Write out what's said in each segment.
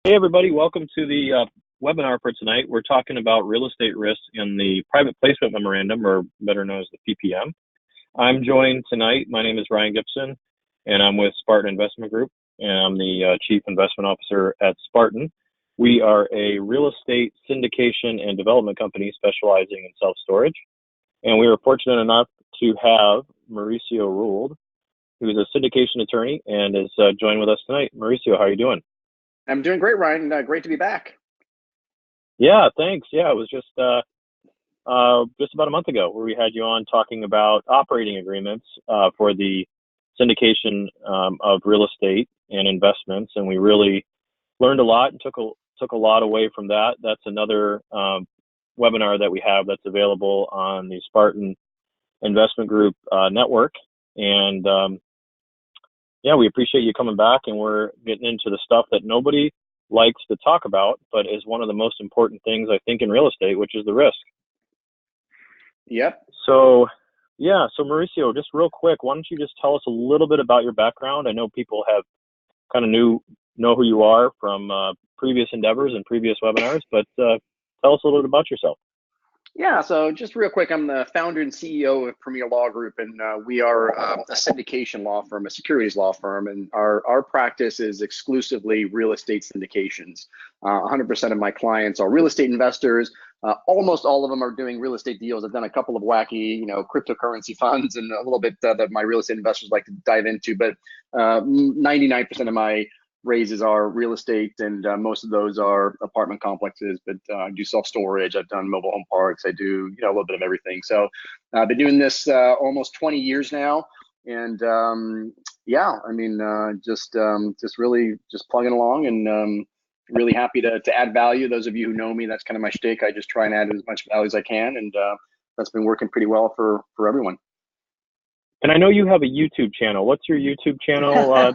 Hey everybody, welcome to the webinar for tonight. We're talking about real estate risk in the private placement memorandum, or better known as the PPM. I'm joined tonight, my name is Ryan Gibson, and I'm with Spartan Investment Group, and I'm the Chief Investment Officer at Spartan. We are a real estate syndication and development company specializing in self-storage, and we are fortunate enough to have Mauricio Rauld, who is a syndication attorney and is joined with us tonight. Mauricio, how are you doing? I'm doing great, Ryan. Great to be back. Yeah, thanks. Yeah, it was just about a month ago where we had you on talking about operating agreements for the syndication of real estate and investments, and we really learned a lot and took a lot away from that. That's another webinar that we have that's available on the Spartan Investment Group network, and yeah, we appreciate you coming back, and we're getting into the stuff that nobody likes to talk about, but is one of the most important things, I think, in real estate, which is the risk. Yep. So, yeah, so Mauricio, just real quick, why don't you just tell us a little bit about your background? I know people have kind of know who you are from previous endeavors and previous webinars, but tell us a little bit about yourself. Yeah, so just real quick, I'm the founder and CEO of Premier Law Group, and we are a syndication law firm, a securities law firm, and our practice is exclusively real estate syndications. 100% of my clients are real estate investors. Almost all of them are doing real estate deals. I've done a couple of wacky, cryptocurrency funds and a little bit that my real estate investors like to dive into, but 99% of my raises are real estate, and most of those are apartment complexes, but I do self-storage. I've done mobile home parks. I do a little bit of everything. So I've been doing this almost 20 years now, and yeah, I mean, just really just plugging along, and really happy to add value. Those of you who know me, that's kind of my shtick. I just try and add as much value as I can, and that's been working pretty well for everyone. And I know you have a YouTube channel. What's your YouTube channel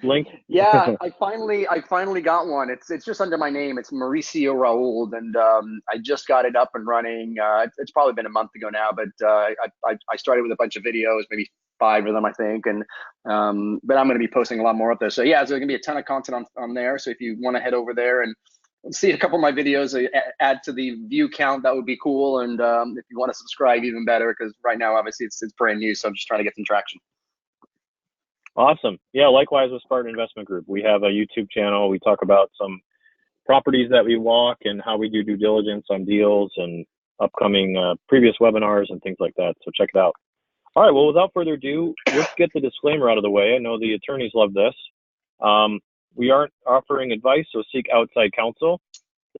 link? Yeah, I finally got one. It's just under my name. It's Mauricio Rauld, and I just got it up and running. It's probably been a month ago now, but I started with a bunch of videos, maybe 5 of them, I think, and but I'm going to be posting a lot more up there. So yeah, there's going to be a ton of content on there. So if you want to head over there and see a couple of my videos, add to the view count, that would be cool. And if you want to subscribe, even better, because right now obviously it's brand new, so I'm just trying to get some traction. Awesome. Yeah, likewise with Spartan Investment Group. We have a YouTube channel. We talk about some properties that we walk and how we do due diligence on deals and upcoming previous webinars and things like that. So check it out. All right, well, without further ado, let's get the disclaimer out of the way. I know the attorneys love this. We aren't offering advice, so seek outside counsel.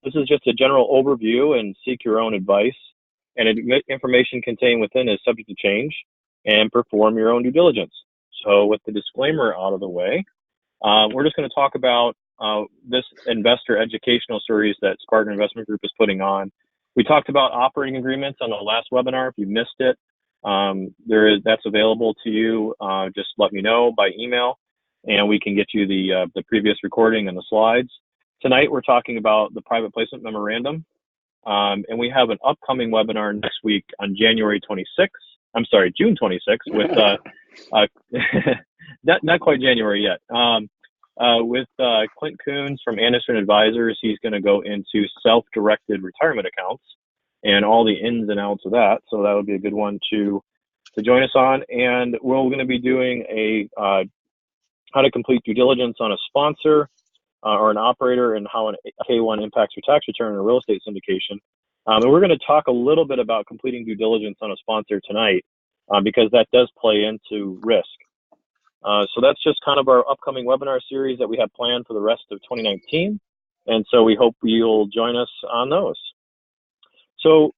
This is just a general overview, and seek your own advice. And information contained within is subject to change, and perform your own due diligence. So with the disclaimer out of the way, we're just going to talk about this investor educational series that Spartan Investment Group is putting on. We talked about operating agreements on the last webinar. If you missed it, that's available to you. Just let me know by email, and we can get you the previous recording and the slides. Tonight, we're talking about the private placement memorandum, and we have an upcoming webinar next week on June 26th with not quite January yet, with Clint Coons from Anderson Advisors. He's going to go into self-directed retirement accounts and all the ins and outs of that. So that would be a good one to join us on. And we're going to be doing a how to complete due diligence on a sponsor or an operator, and how an K1 impacts your tax return in a real estate syndication. And we're going to talk a little bit about completing due diligence on a sponsor tonight, because that does play into risk. So that's just kind of our upcoming webinar series that we have planned for the rest of 2019. And so we hope you'll join us on those. So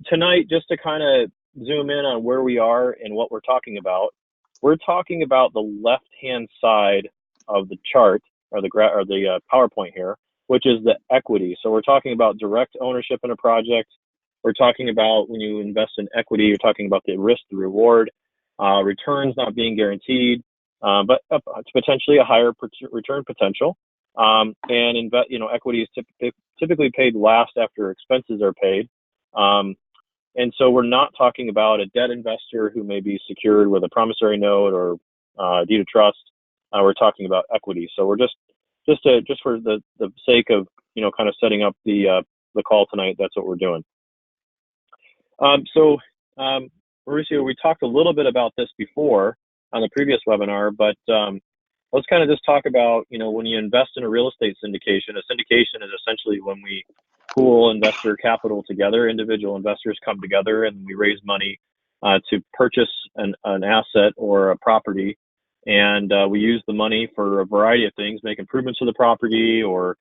tonight, just to kind of zoom in on where we are and what we're talking about, we're talking about the left-hand side of the chart, or the PowerPoint here, which is the equity. So we're talking about direct ownership in a project. We're talking about when you invest in equity, you're talking about the risk, the reward, returns not being guaranteed, but it's potentially a higher return potential. And equity is typically paid last after expenses are paid. And so we're not talking about a debt investor who may be secured with a promissory note or deed of trust. We're talking about equity. So we're just just for the sake of, kind of setting up the call tonight, that's what we're doing. Mauricio, we talked a little bit about this before on the previous webinar, but let's kind of just talk about, when you invest in a real estate syndication. A syndication is essentially when we pool investor capital together. Individual investors come together and we raise money to purchase an asset or a property, and we use the money for a variety of things: make improvements to the property, or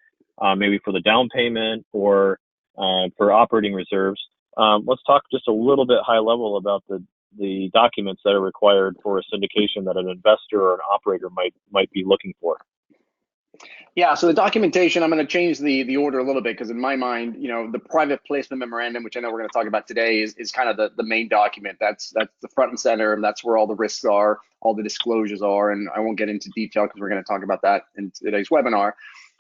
maybe for the down payment, or for operating reserves. Let's talk just a little bit high level about the documents that are required for a syndication that an investor or an operator might be looking for. Yeah, so the documentation, I'm going to change the order a little bit, because in my mind, the private placement memorandum, which I know we're going to talk about today, is kind of the main document. That's the front and center, and that's where all the risks are, all the disclosures are, and I won't get into detail because we're going to talk about that in today's webinar.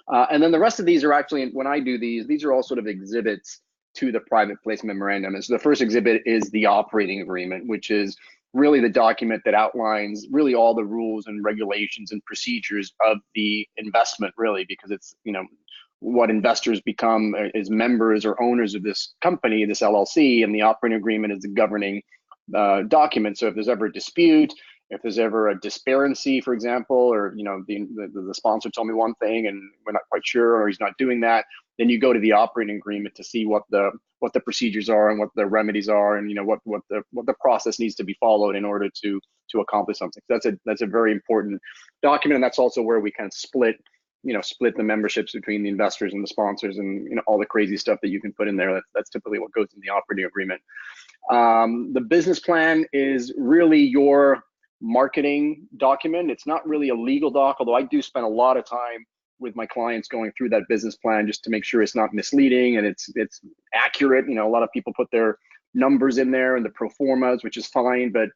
And then the rest of these are actually, when I do these are all sort of exhibits to the private placement memorandum. And so the first exhibit is the operating agreement, which is really the document that outlines really all the rules and regulations and procedures of the investment, really, because it's, what investors become as members or owners of this company, this LLC, and the operating agreement is the governing document. So if there's ever a dispute, if there's ever a disparity, for example, or the sponsor told me one thing and we're not quite sure, or he's not doing that, then you go to the operating agreement to see what the procedures are and what the remedies are, and what the process needs to be followed in order to accomplish something. So that's a very important document, and that's also where we kind of split the memberships between the investors and the sponsors, and all the crazy stuff that you can put in there. That's typically what goes in the operating agreement. The business plan is really your marketing document. It's not really a legal doc, although I do spend a lot of time with my clients going through that business plan just to make sure it's not misleading and it's accurate. A lot of people put their numbers in there and the pro formas, which is fine, but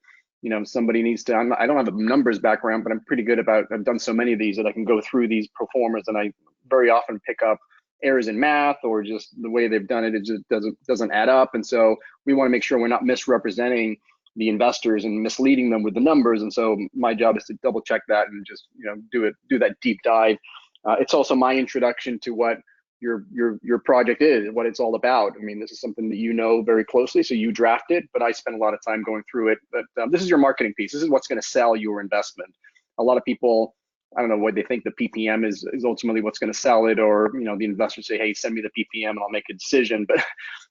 somebody needs to, I don't have a numbers background, but I'm pretty good about, I've done so many of these that I can go through these pro formas, and I very often pick up errors in math or just the way they've done it. It just doesn't add up. And so we want to make sure we're not misrepresenting the investors and misleading them with the numbers. And so my job is to double check that and just do that deep dive. It's also my introduction to what your project is, what it's all about. I mean, this is something that very closely, so you draft it, but I spend a lot of time going through it. But this is your marketing piece. This is what's going to sell your investment. A lot of people, I don't know what they think the PPM is ultimately what's going to sell it, or the investors say, hey, send me the PPM and I'll make a decision.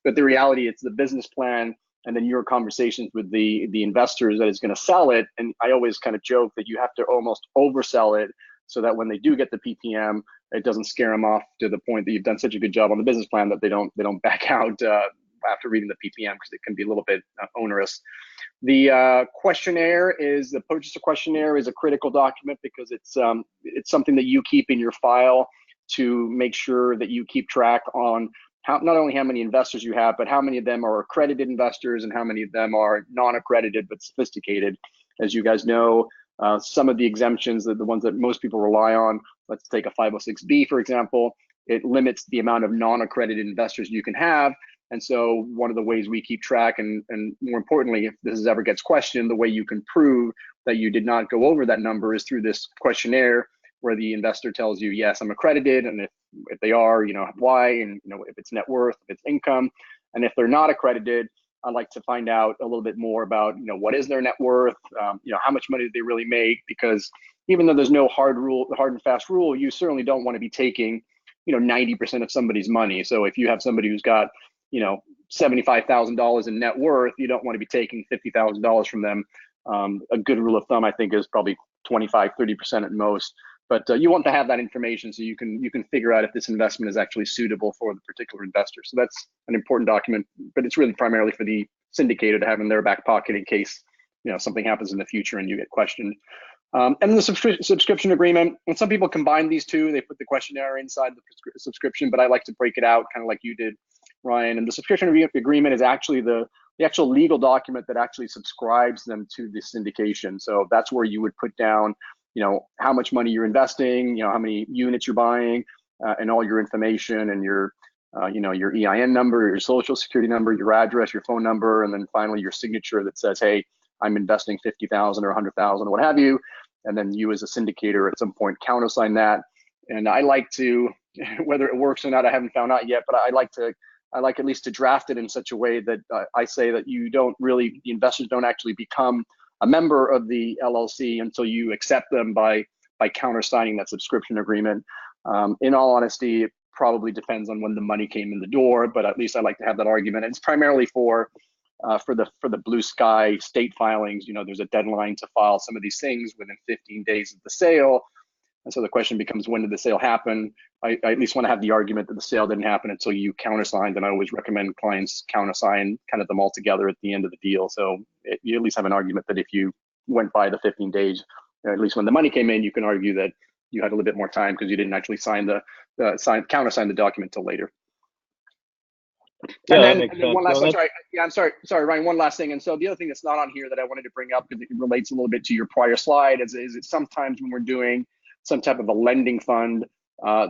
But the reality, it's the business plan and then your conversations with the investors that is going to sell it. And I always kind of joke that you have to almost oversell it, so that when they do get the PPM, it doesn't scare them off to the point that you've done such a good job on the business plan that they don't back out after reading the PPM, because it can be a little bit onerous. The the purchaser questionnaire is a critical document because it's something that you keep in your file to make sure that you keep track on not only how many investors you have, but how many of them are accredited investors and how many of them are non-accredited but sophisticated. As you guys know, some of the exemptions, the ones that most people rely on, let's take a 506B, for example, it limits the amount of non-accredited investors you can have. And so one of the ways we keep track, and more importantly, if this ever gets questioned, the way you can prove that you did not go over that number is through this questionnaire, where the investor tells you, yes, I'm accredited, and if they are, why, and if it's net worth, if it's income, and if they're not accredited, I'd like to find out a little bit more about, what is their net worth, how much money do they really make? Because even though there's no hard and fast rule, you certainly don't want to be taking, 90% of somebody's money. So if you have somebody who's got, $75,000 in net worth, you don't want to be taking $50,000 from them. A good rule of thumb, I think, is probably 25, 30% at most. But you want to have that information so you can figure out if this investment is actually suitable for the particular investor. So that's an important document, but it's really primarily for the syndicator to have in their back pocket in case something happens in the future and you get questioned. And then the subscription agreement. And some people combine these two. They put the questionnaire inside the subscription, but I like to break it out, kind of like you did, Ryan. And the subscription agreement is actually the actual legal document that actually subscribes them to the syndication. So that's where you would put down how much money you're investing, how many units you're buying, and all your information, and your EIN number, your social security number, your address, your phone number, and then finally your signature that says, hey, I'm investing 50,000 or 100,000 or what have you. And then you as a syndicator at some point countersign that. And I like to, whether it works or not, I haven't found out yet, but I like at least to draft it in such a way that I say that the investors don't actually become a member of the LLC until you accept them by countersigning that subscription agreement. In all honesty, it probably depends on when the money came in the door, but at least I like to have that argument. And it's primarily for the blue sky state filings. There's a deadline to file some of these things within 15 days of the sale. And so the question becomes, when did the sale happen? I at least want to have the argument that the sale didn't happen until you countersigned, and I always recommend clients countersign kind of them all together at the end of the deal. So you at least have an argument that if you went by the 15 days, at least when the money came in, you can argue that you had a little bit more time because you didn't actually countersign the document till later. Yeah, and that makes then one last, sense. I'm sorry, Ryan, one last thing. And so the other thing that's not on here that I wanted to bring up, because it relates a little bit to your prior slide, is it sometimes when we're doing some type of a lending fund,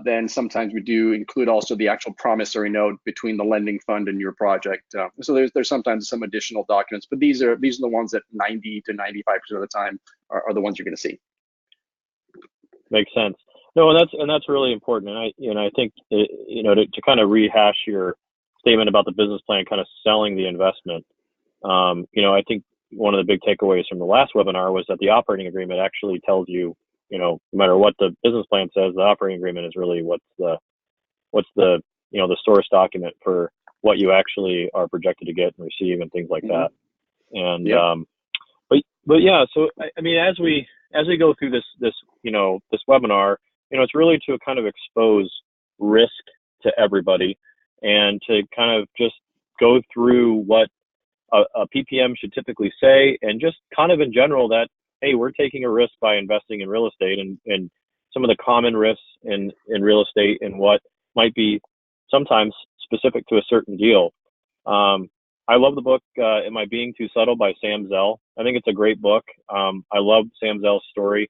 then sometimes we do include also the actual promissory note between the lending fund and your project. So there's sometimes some additional documents, but these are the ones that 90 to 95% of the time are the ones you're going to see. Makes sense. No, and that's really important. And I think to kind of rehash your statement about the business plan, kind of selling the investment. I think one of the big takeaways from the last webinar was that the operating agreement actually tells you, no matter what the business plan says, the operating agreement is really what's the the source document for what you actually are projected to get and receive and things like that. And but yeah, so I mean, as we go through this webinar, it's really to kind of expose risk to everybody and to kind of just go through what a PPM should typically say, and just kind of in general that, hey, we're taking a risk by investing in real estate, and some of the common risks in real estate and what might be sometimes specific to a certain deal. I love the book, Am I Being Too Subtle by Sam Zell. I think it's a great book. I love Sam Zell's story.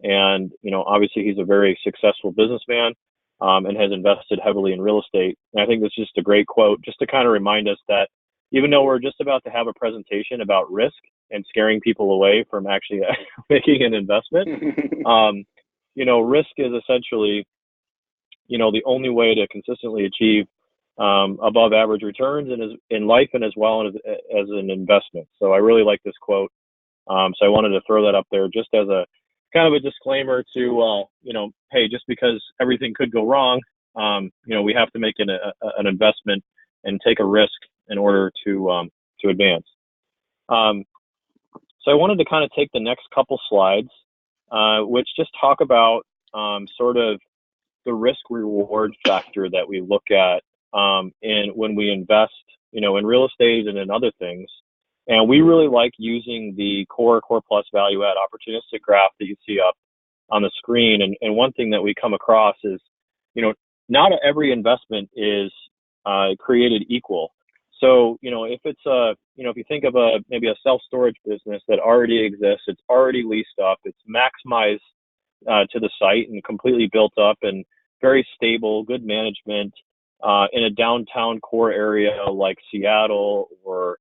And, obviously he's a very successful businessman and has invested heavily in real estate. And I think that's just a great quote, just to kind of remind us that even though we're just about to have a presentation about risk and scaring people away from actually making an investment, risk is essentially, the only way to consistently achieve above average returns in life and as well as an investment. So I really like this quote. So I wanted to throw that up there just as a kind of a disclaimer to, hey, just because everything could go wrong, we have to make an investment and take a risk in order to advance. So I wanted to kind of take the next couple slides, which just talk about sort of the risk reward factor that we look at when we invest, in real estate and in other things. And we really like using the core plus value add opportunistic graph that you see up on the screen. And one thing that we come across is, not every investment is created equal. So, if it's if you think of maybe a self-storage business that already exists, it's already leased up, it's maximized to the site and completely built up and very stable, good management in a downtown core area like Seattle or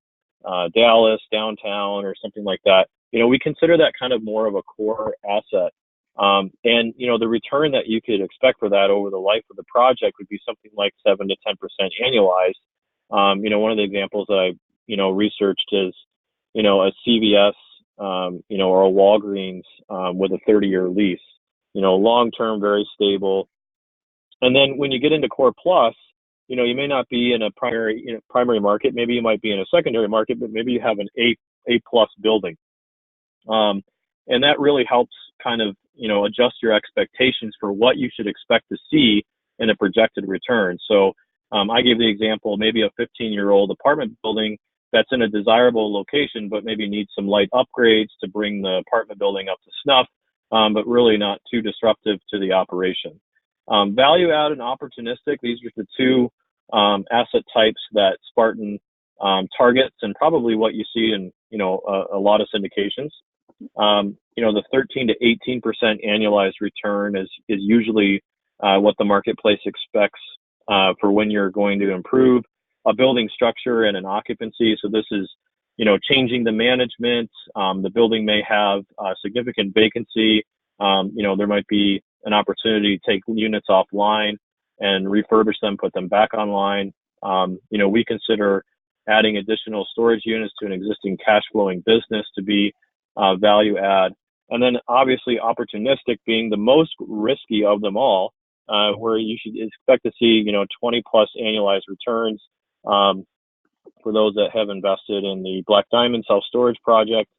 Dallas downtown or something like that. We consider that kind of more of a core asset. And, the return that you could expect for that over the life of the project would be something like 7 to 10% annualized. One of the examples that I, researched is, a CVS, or a Walgreens with a 30-year lease, long-term, very stable. And then when you get into Core Plus, you may not be in a primary market. Maybe you might be in a secondary market, but maybe you have an A plus building. And that really helps kind of, adjust your expectations for what you should expect to see in a projected return. So I gave the example, maybe a 15-year-old apartment building that's in a desirable location, but maybe needs some light upgrades to bring the apartment building up to snuff, but really not too disruptive to the operation. Value add and opportunistic, these are the two asset types that Spartan targets, and probably what you see in a lot of syndications. The 13 to 18% annualized return is usually what the marketplace expects for when you're going to improve a building structure and an occupancy. So this is changing the management. The building may have significant vacancy. There might be an opportunity to take units offline and refurbish them, put them back online. We consider adding additional storage units to an existing cash flowing business to be value add. And then obviously opportunistic being the most risky of them all, where you should expect to see, 20 plus annualized returns. For those that have invested in the Black Diamond self-storage project,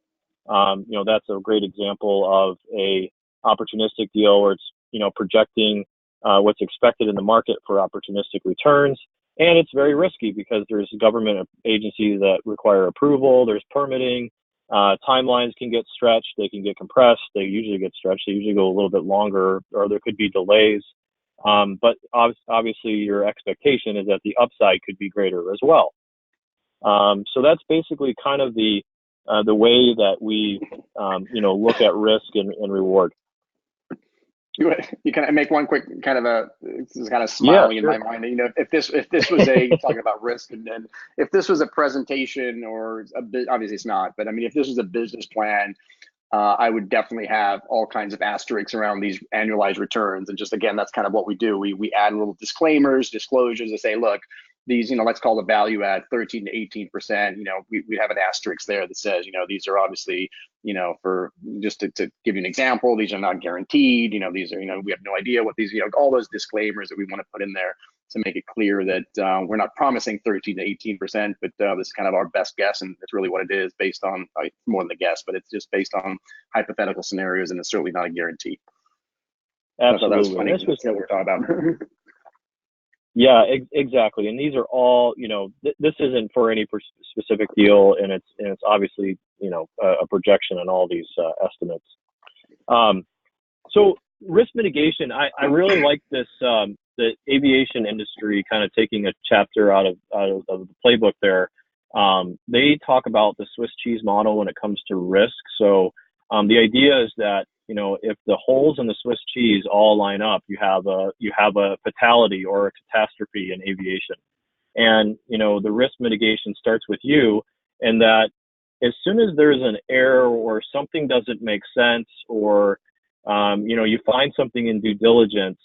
that's a great example of a opportunistic deal where it's, projecting what's expected in the market for opportunistic returns. And it's very risky because there's government agencies that require approval, there's permitting, timelines can get stretched, they can get compressed, they usually get stretched, they usually go a little bit longer, or there could be delays. But obviously your expectation is that the upside could be greater as well. So that's basically kind of the way that we, look at risk and reward. You can make one quick kind of this is kind of smiling in my mind. If this was talking about risk, and then if this was a presentation or obviously it's not, but I mean, if this was a business plan, I would definitely have all kinds of asterisks around these annualized returns. And just, again, that's kind of what we do. We add little disclaimers, disclosures to say, look, these, let's call the value add 13 to 18%. We have an asterisk there that says, these are obviously, for just to give you an example, these are not guaranteed. These are, we have no idea what these, all those disclaimers that we want to put in there to make it clear that we're not promising 13 to 18%, but this is kind of our best guess, and it's really what it is based on more than a guess, but it's just based on hypothetical scenarios, and it's certainly not a guarantee. Absolutely. That was funny. That's what we're talking about. Yeah, exactly. And these are all, this isn't for any specific deal, and it's obviously, a projection on all these estimates. So risk mitigation, I really like this, the aviation industry kind of taking a chapter out of the playbook there. They talk about the Swiss cheese model when it comes to risk. So the idea is that, if the holes in the Swiss cheese all line up, you have a fatality or a catastrophe in aviation. And, the risk mitigation starts with you, and that as soon as there's an error or something doesn't make sense, or, you find something in due diligence,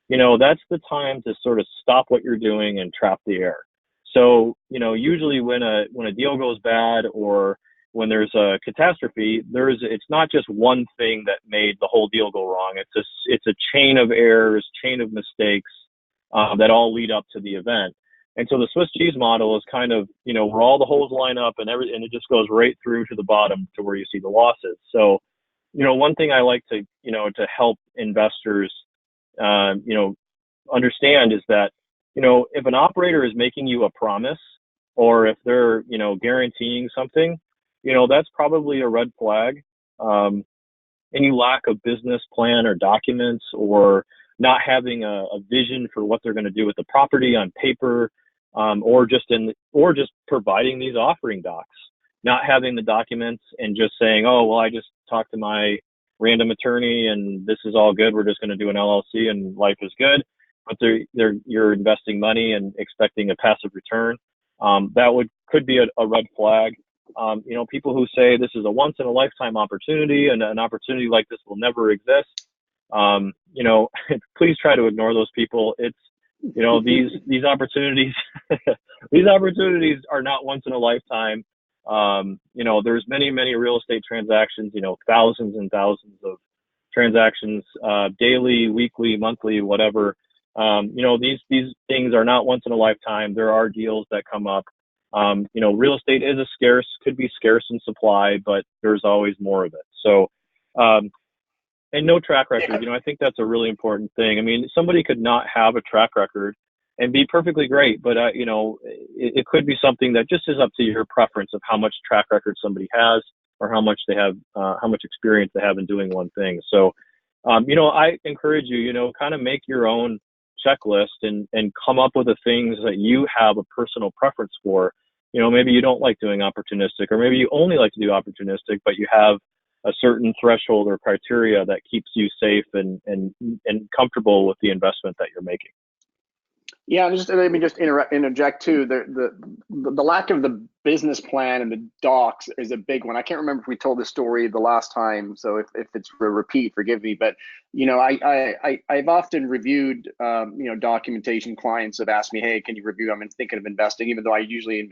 that's the time to sort of stop what you're doing and trap the air. So, usually when a deal goes bad, or when there's a catastrophe, it's not just one thing that made the whole deal go wrong. It's a chain of errors, chain of mistakes that all lead up to the event. And so the Swiss cheese model is kind of, where all the holes line up and it just goes right through to the bottom to where you see the losses. So, one thing I like to, to help investors, understand is that, if an operator is making you a promise, or if they're, guaranteeing something, that's probably a red flag. Any lack of business plan or documents, or not having a vision for what they're going to do with the property on paper, or just providing these offering docs, not having the documents and just saying, oh, well, I just talked to my random attorney and this is all good. We're just going to do an LLC and life is good. But you're investing money and expecting a passive return. That could be a red flag. People who say this is a once in a lifetime opportunity and an opportunity like this will never exist. Please try to ignore those people. It's, these opportunities, these opportunities are not once in a lifetime. There's many, many real estate transactions, thousands and thousands of transactions, daily, weekly, monthly, whatever. These things are not once in a lifetime. There are deals that come up. Real estate is could be scarce in supply, but there's always more of it. So, and no track record, I think that's a really important thing. I mean, somebody could not have a track record and be perfectly great, but, it could be something that just is up to your preference of how much track record somebody has, or how much they have, how much experience they have in doing one thing. So, I encourage you, kind of make your own checklist and come up with the things that you have a personal preference for. Maybe you don't like doing opportunistic, or maybe you only like to do opportunistic, but you have a certain threshold or criteria that keeps you safe and comfortable with the investment that you're making. Yeah, let me just interject too. The lack of the business plan and the docs is a big one. I can't remember if we told this story the last time, so if it's a repeat, forgive me. But I've often reviewed documentation. Clients have asked me, hey, can you review? I'm thinking of investing, even though I usually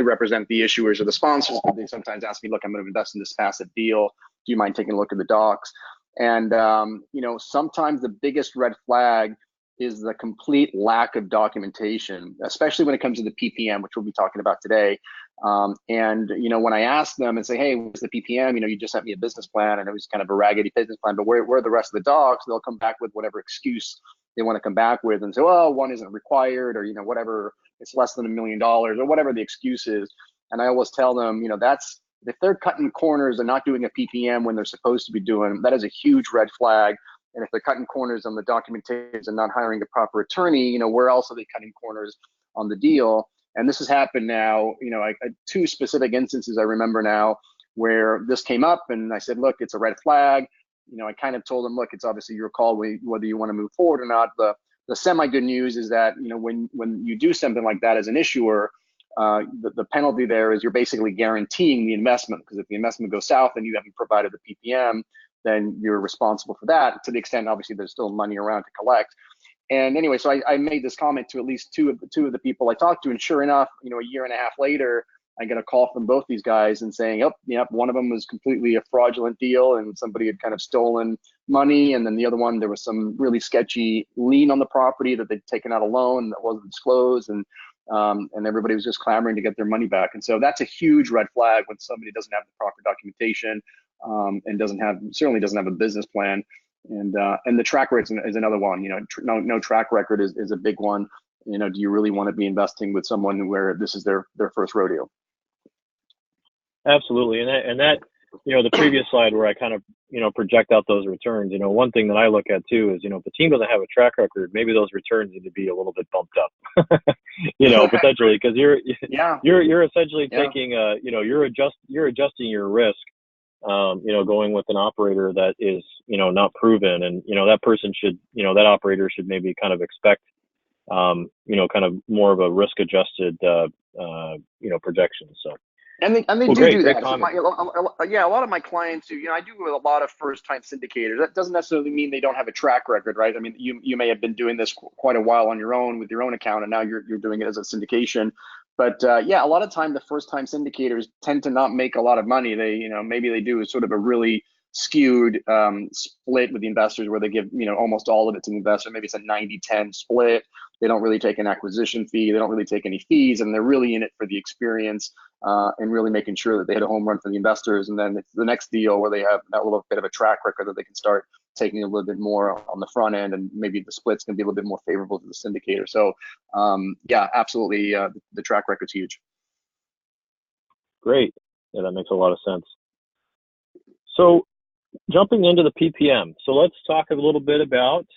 represent the issuers or the sponsors, but they sometimes ask me, look, I'm going to invest in this passive deal. Do you mind taking a look at the docs? And sometimes the biggest red flag is the complete lack of documentation, especially when it comes to the PPM, which we'll be talking about today. And when I ask them and say, hey, what's the PPM? You just sent me a business plan, and it was kind of a raggedy business plan, but where are the rest of the docs? They'll come back with whatever excuse they want to come back with and say, well, one isn't required, or whatever, it's less than $1 million, or whatever the excuse is. And I always tell them, that's, if they're cutting corners and not doing a PPM when they're supposed to be doing, that is a huge red flag. And if they're cutting corners on the documentation and not hiring a proper attorney, where else are they cutting corners on the deal? And this has happened now, two specific instances I remember now where this came up, and I said, look, it's a red flag. I kind of told them, look, it's obviously your call whether you want to move forward or not. The semi-good news is that, when you do something like that as an issuer, the penalty there is you're basically guaranteeing the investment, because if the investment goes south and you haven't provided the PPM, then you're responsible for that, to the extent, obviously, there's still money around to collect. And anyway, so I made this comment to at least two of the people I talked to, and sure enough, a year and a half later, I get a call from both these guys and saying, oh, yep, one of them was completely a fraudulent deal and somebody had kind of stolen money, and then the other one, there was some really sketchy lien on the property that they'd taken out a loan that wasn't disclosed, and everybody was just clamoring to get their money back. And so that's a huge red flag when somebody doesn't have the proper documentation, and certainly doesn't have a business plan. And the track record is another one. No track record is a big one. Do you really want to be investing with someone where this is their first rodeo? Absolutely. And that the previous slide where I kind of, project out those returns, one thing that I look at too is, if the team doesn't have a track record, maybe those returns need to be a little bit bumped up, potentially, because you're essentially taking, you're adjusting your risk, going with an operator that is, not proven, and, that person should, that operator should maybe kind of expect, kind of more of a risk adjusted, projection. So. And they do that. So a lot of my clients do. I do with a lot of first-time syndicators. That doesn't necessarily mean they don't have a track record, right? I mean, you may have been doing this quite a while on your own with your own account, and now you're doing it as a syndication. But a lot of time the first-time syndicators tend to not make a lot of money. They, maybe they do sort of a really skewed split with the investors where they give, almost all of it to the investor. Maybe it's a 90-10 split. They don't really take an acquisition fee. They don't really take any fees, and they're really in it for the experience and really making sure that they hit a home run for the investors. And then it's the next deal where they have that little bit of a track record that they can start taking a little bit more on the front end, and maybe the split's can be a little bit more favorable to the syndicator. So absolutely, the track record's huge. Great. Yeah, that makes a lot of sense. So jumping into the PPM. So let's talk a little bit about,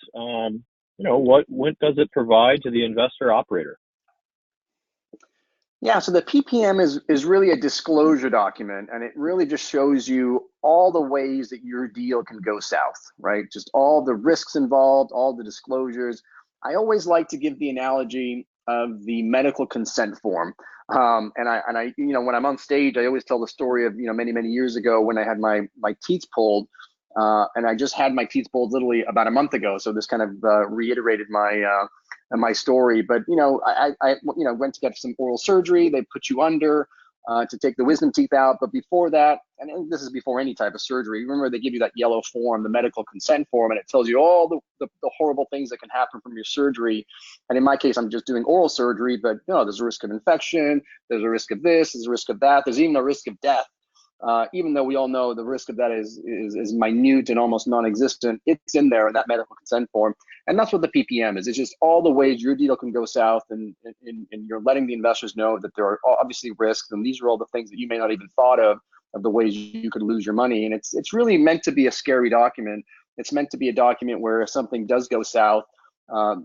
what does it provide to the investor operator? Yeah, so the PPM is really a disclosure document, and it really just shows you all the ways that your deal can go south, right? Just all the risks involved, all the disclosures. I always like to give the analogy of the medical consent form. And I, when I'm on stage, I always tell the story of, many years ago when I had my teeth pulled, and I just had my teeth pulled literally about a month ago. So this kind of reiterated my story. But I went to get some oral surgery. They put you under to take the wisdom teeth out. But before that, and this is before any type of surgery, remember they give you that yellow form, the medical consent form, and it tells you all the horrible things that can happen from your surgery. And in my case, I'm just doing oral surgery, but there's a risk of infection, there's a risk of this, there's a risk of that, there's even a risk of death. Even though we all know the risk of that is minute and almost non-existent, it's in there in that medical consent form. And that's what the PPM is. It's just all the ways your deal can go south, and you're letting the investors know that there are obviously risks, and these are all the things that you may not even thought of the ways you could lose your money. And it's really meant to be a scary document. It's meant to be a document where if something does go south,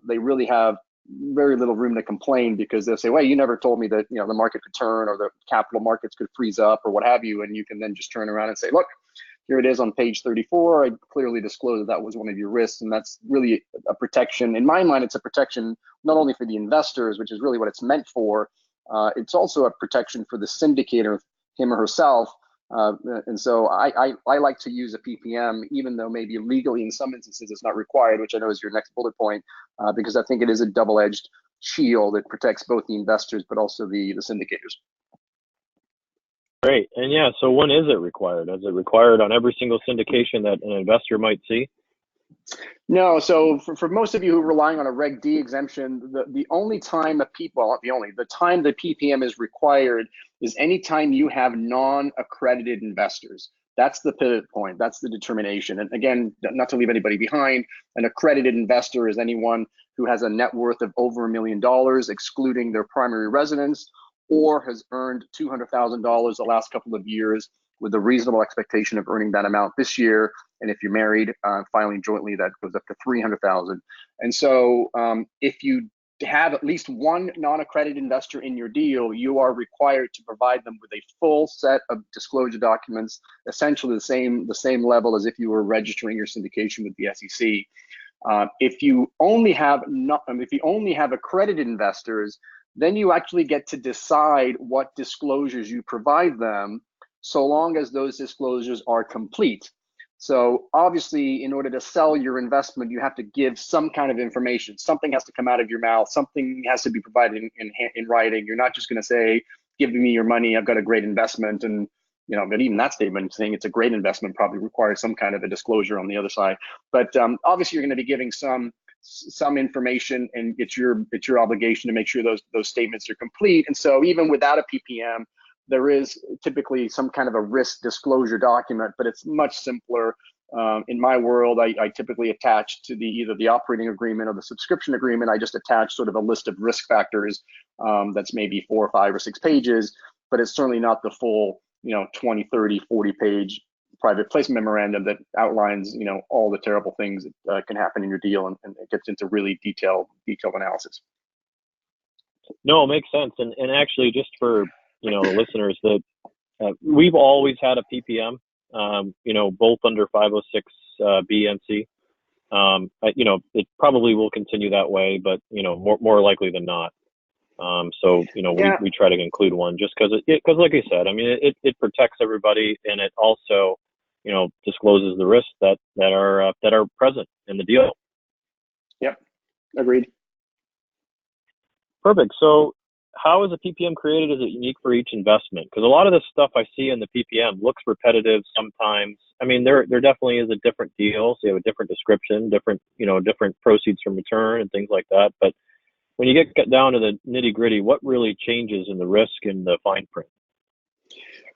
they really have very little room to complain, because they'll say, well, you never told me that the market could turn or the capital markets could freeze up or what have you, and you can then just turn around and say, look, here it is on page 34. I clearly disclosed that was one of your risks, and that's really a protection. In my mind, it's a protection not only for the investors, which is really what it's meant for, it's also a protection for the syndicator, him or herself. And so I like to use a PPM, even though maybe legally in some instances it's not required, which I know is your next bullet point, because I think it is a double-edged shield that protects both the investors but also the syndicators. Great. And yeah, so when is it required? Is it required on every single syndication that an investor might see? No, so for most of you who are relying on a Reg D exemption, the only time the time the PPM is required is anytime you have non-accredited investors. That's the pivot point, that's the determination. And again, not to leave anybody behind, an accredited investor is anyone who has a net worth of over $1 million, excluding their primary residence, or has earned $200,000 the last couple of years with a reasonable expectation of earning that amount this year. And if you're married, filing jointly, that goes up to $300,000. And so if you have at least one non-accredited investor in your deal, you are required to provide them with a full set of disclosure documents, essentially the same level as if you were registering your syndication with the SEC. If you only have accredited investors, then you actually get to decide what disclosures you provide them, so long as those disclosures are complete. So obviously, in order to sell your investment, you have to give some kind of information. Something has to come out of your mouth. Something has to be provided in writing. You're not just going to say, "Give me your money. I've got a great investment." And but even that statement saying it's a great investment probably requires some kind of a disclosure on the other side. But obviously, you're going to be giving some information, and it's your obligation to make sure those statements are complete. And so even without a PPM, there is typically some kind of a risk disclosure document, but it's much simpler. In my world, I typically attach to either the operating agreement or the subscription agreement, I just attach sort of a list of risk factors that's maybe 4 or 5 or 6 pages, but it's certainly not the full 20, 30, 40 page private placement memorandum that outlines all the terrible things that can happen in your deal, and it gets into really detailed analysis. No, it makes sense. And actually, just for the listeners, that we've always had a PPM, both under 506 B and C. It probably will continue that way, but more likely than not. So we try to include one just because like I said, I mean, it protects everybody, and it also discloses the risks that are present in the deal. Yep, agreed. Perfect. So how is a PPM created? Is it unique for each investment? Because a lot of this stuff I see in the PPM looks repetitive sometimes. I mean, there definitely is a different deal. So you have a different description, different proceeds from return and things like that. But when you get down to the nitty gritty, what really changes in the risk in the fine print?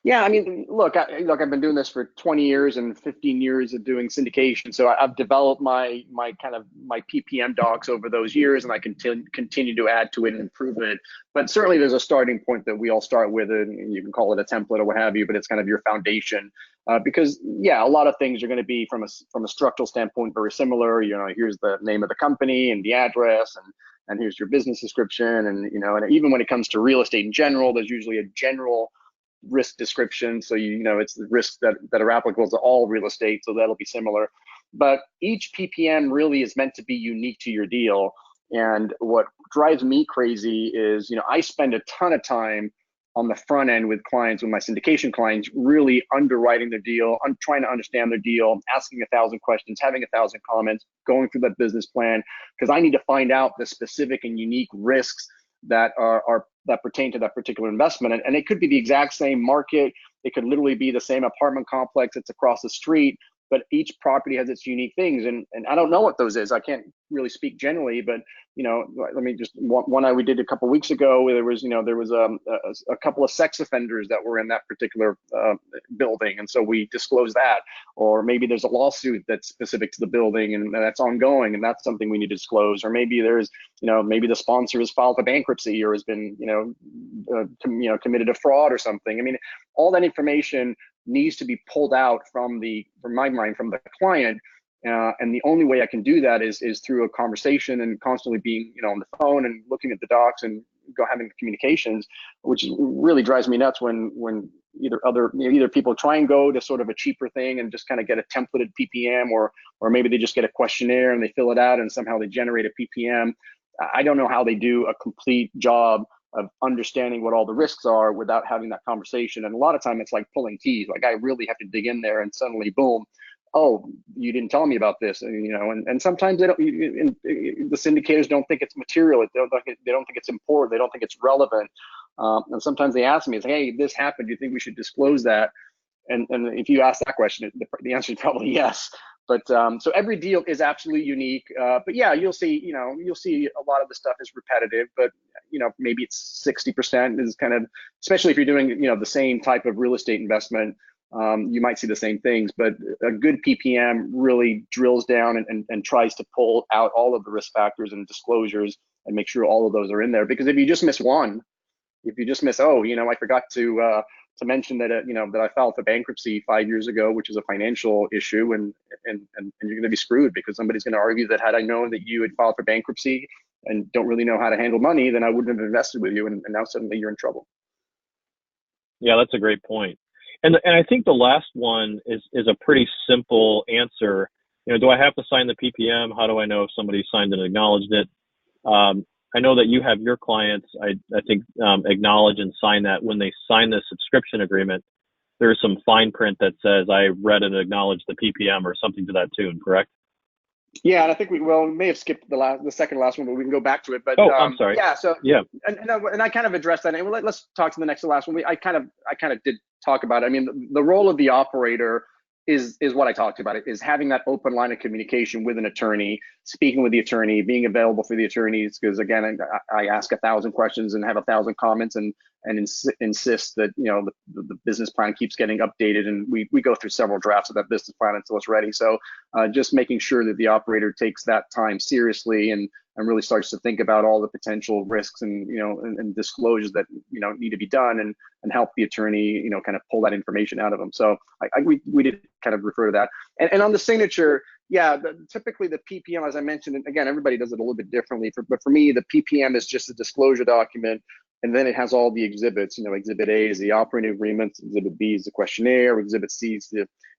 Yeah, I mean, look, I've been doing this for 20 years and 15 years of doing syndication. So I've developed my PPM docs over those years, and I continue to add to it and improve it. But certainly there's a starting point that we all start with, and you can call it a template or what have you, but it's kind of your foundation. Because a lot of things are going to be from a structural standpoint very similar. Here's the name of the company and the address, and here's your business description, and and even when it comes to real estate in general, there's usually a general risk description, so it's the risks that are applicable to all real estate, so that'll be similar. But each PPM really is meant to be unique to your deal. And what drives me crazy is I spend a ton of time on the front end with clients, with my syndication clients, really underwriting their deal. I'm trying to understand their deal, asking 1,000 questions, having 1,000 comments, going through that business plan, because I need to find out the specific and unique risks that pertain to that particular investment. And it could be the exact same market. It could literally be the same apartment complex that's across the street, but each property has its unique things. And I don't know what those is. I can't really speak generally, but let me just one we did a couple of weeks ago, where there was a couple of sex offenders that were in that particular building, and so we disclosed that. Or maybe there's a lawsuit that's specific to the building and that's ongoing, and that's something we need to disclose. Or maybe there's maybe the sponsor has filed for bankruptcy or has been committed a fraud or something. I mean, all that information needs to be pulled out from the client. And the only way I can do that is through a conversation and constantly being on the phone and looking at the docs and having communications, which really drives me nuts when either people try and go to sort of a cheaper thing and just kind of get a templated PPM, or maybe they just get a questionnaire and they fill it out and somehow they generate a PPM. I don't know how they do a complete job of understanding what all the risks are without having that conversation. And a lot of time it's like pulling teeth. Like, I really have to dig in there, and suddenly, boom, oh, you didn't tell me about this, and sometimes they don't. The syndicators don't think it's material. They don't think it's important. They don't think it's relevant. And sometimes they ask me, it's like, hey, this happened. Do you think we should disclose that? And if you ask that question, the answer is probably yes. But so every deal is absolutely unique. But yeah, you'll see a lot of the stuff is repetitive, but maybe it's 60% is kind of, especially if you're doing the same type of real estate investment, you might see the same things. But a good PPM really drills down and tries to pull out all of the risk factors and disclosures and make sure all of those are in there. Because if you just miss one, oh, I forgot to mention that that I filed for bankruptcy 5 years ago, which is a financial issue, and you're going to be screwed, because somebody's going to argue that had I known that you had filed for bankruptcy and don't really know how to handle money, then I wouldn't have invested with you, and now suddenly you're in trouble. Yeah, that's a great point. And I think the last one is a pretty simple answer. Do I have to sign the PPM? How do I know if somebody signed and acknowledged it? I know that you have your clients, I think, acknowledge and sign that when they sign the subscription agreement. There's some fine print that says, I read and acknowledged the PPM, or something to that tune, correct? Yeah, and I think we may have skipped the second last one, but we can go back to it. But I'm sorry. Yeah, so yeah, and I kind of addressed that. And let's talk to the next to last one. I kind of did talk about it. I mean, the role of the operator is what I talked about. It is having that open line of communication with an attorney, speaking with the attorney, being available for the attorneys. Because again, I ask 1,000 questions and have 1,000 comments, and insist that the business plan keeps getting updated, and we go through several drafts of that business plan until it's ready. So just making sure that the operator takes that time seriously and really starts to think about all the potential risks and and disclosures that need to be done, and help the attorney kind of pull that information out of them. So we did kind of refer to that. And on the signature, yeah, typically the PPM, as I mentioned, and again, everybody does it a little bit differently, but for me, the PPM is just a disclosure document, and then it has all the exhibits. Exhibit A is the operating agreement, Exhibit B is the questionnaire, Exhibit C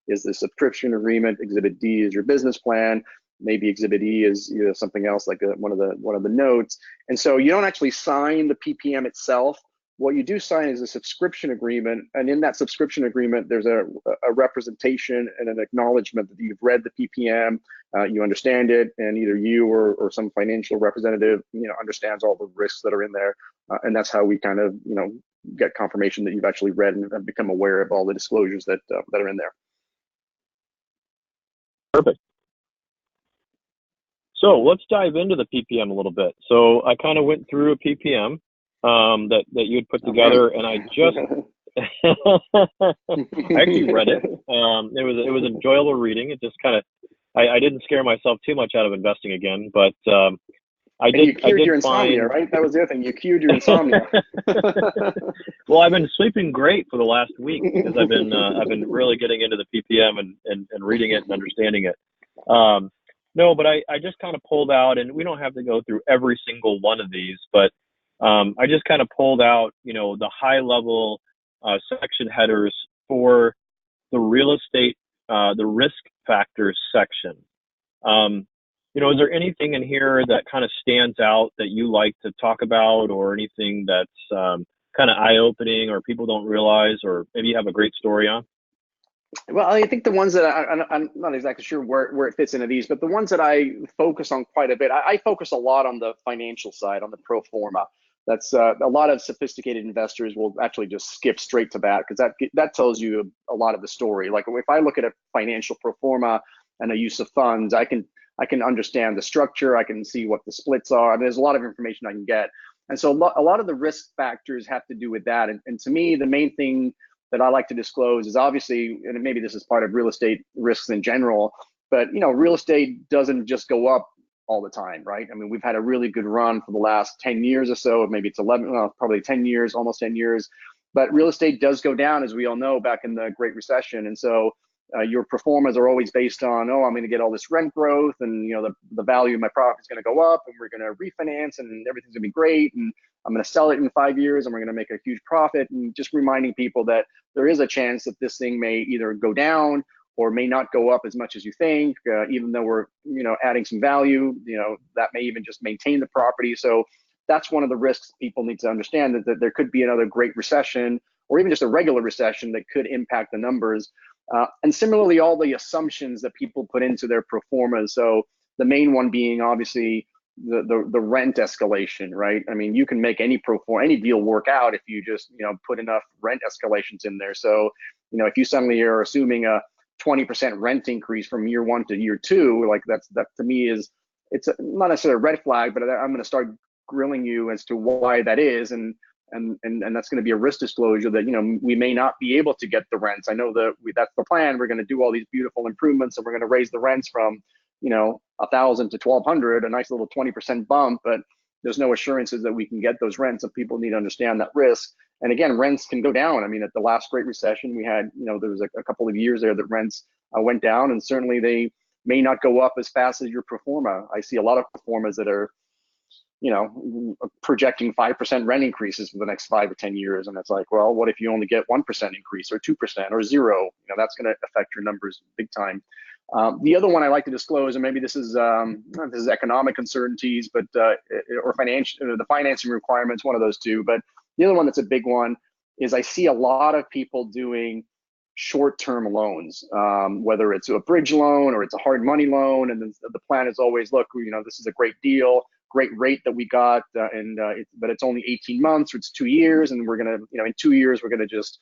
is the subscription agreement, Exhibit D is your business plan, maybe Exhibit E is something else, like one of the notes. And so you don't actually sign the PPM itself. What you do sign is a subscription agreement, and in that subscription agreement, there's a representation and an acknowledgement that you've read the PPM, you understand it, and either you or some financial representative understands all the risks that are in there, and that's how we kind of get confirmation that you've actually read and have become aware of all the disclosures that are in there. Perfect. So let's dive into the PPM a little bit. So I kind of went through a PPM that you had put together, and I just I actually read it. It was enjoyable reading. It just kind of I didn't scare myself too much out of investing again, but I did. You cured your insomnia, right? That was the other thing. You cured your insomnia. Well, I've been sleeping great for the last week because I've been really getting into the PPM and reading it and understanding it. No, but I just kind of pulled out, and we don't have to go through every single one of these, but I just kind of pulled out, the high level section headers for the real estate, the risk factors section. Is there anything in here that kind of stands out that you like to talk about, or anything that's kind of eye-opening or people don't realize, or maybe you have a great story on? Well, I think the ones that I'm not exactly sure where it fits into these, but the ones that I focus on quite a bit, I focus a lot on the financial side, on the pro forma. That's a lot of sophisticated investors will actually just skip straight to that, because that tells you a lot of the story. Like if I look at a financial pro forma and a use of funds, I can understand the structure, I can see what the splits are. I mean, there's a lot of information I can get. And so a lot of the risk factors have to do with that. And to me, the main thing that I like to disclose is obviously, and maybe this is part of real estate risks in general, but real estate doesn't just go up all the time, right? I mean, we've had a really good run for the last 10 years or so, maybe it's 11, well, probably 10 years, almost 10 years. But real estate does go down, as we all know, back in the Great Recession. And so your performers are always based on, oh, I'm going to get all this rent growth, and the value of my property is going to go up, and we're going to refinance, and everything's going to be great, and I'm going to sell it in 5 years, and we're going to make a huge profit. And just reminding people that there is a chance that this thing may either go down or may not go up as much as you think, even though we're adding some value. That may even just maintain the property. So that's one of the risks people need to understand, that there could be another great recession, or even just a regular recession that could impact the numbers. And similarly, all the assumptions that people put into their pro formas. So the main one being obviously the rent escalation, right? I mean, you can make any deal work out if you just put enough rent escalations in there. So if you suddenly are assuming a 20% rent increase from year 1 to year 2, like that to me it's not necessarily a red flag, but I'm going to start grilling you as to why that is, and that's going to be a risk disclosure that we may not be able to get the rents. I know that that's the plan. We're going to do all these beautiful improvements, and we're going to raise the rents from 1,000 to 1,200, a nice little 20% bump, but there's no assurances that we can get those rents, and people need to understand that risk. And again, rents can go down. I mean, at the last Great Recession, we had there was a couple of years there that rents went down, and certainly they may not go up as fast as your pro forma. I see a lot of pro formas that are projecting 5% rent increases for the next 5 or 10 years. And it's like, well, what if you only get 1% increase or 2% or 0? That's going to affect your numbers big time. The other one I like to disclose, and maybe this is economic uncertainties, but or financial, the financing requirements, one of those two. But the other one that's a big one is I see a lot of people doing short-term loans, whether it's a bridge loan or it's a hard money loan, and then the plan is always, look, this is a great deal, great rate that we got, but it's only 18 months or it's 2 years, and we're gonna, in 2 years we're gonna just,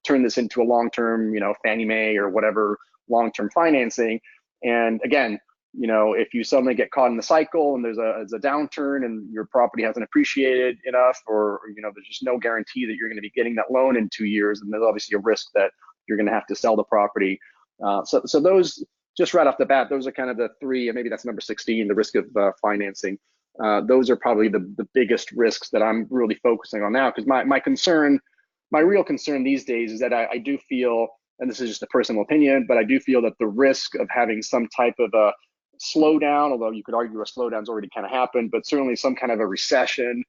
turn this into a long-term, Fannie Mae or whatever long-term financing. And again, if you suddenly get caught in the cycle and there's a downturn and your property hasn't appreciated enough, or there's just no guarantee that you're going to be getting that loan in 2 years, and there's obviously a risk that you're going to have to sell the property. So those, just right off the bat, those are kind of the three, and maybe that's number 16, the risk of financing. Those are probably the biggest risks that I'm really focusing on now, because my real concern these days is that I do feel, and this is just a personal opinion, but I do feel that the risk of having some type of a slowdown, although you could argue a slowdown's already kind of happened, but certainly some kind of a recession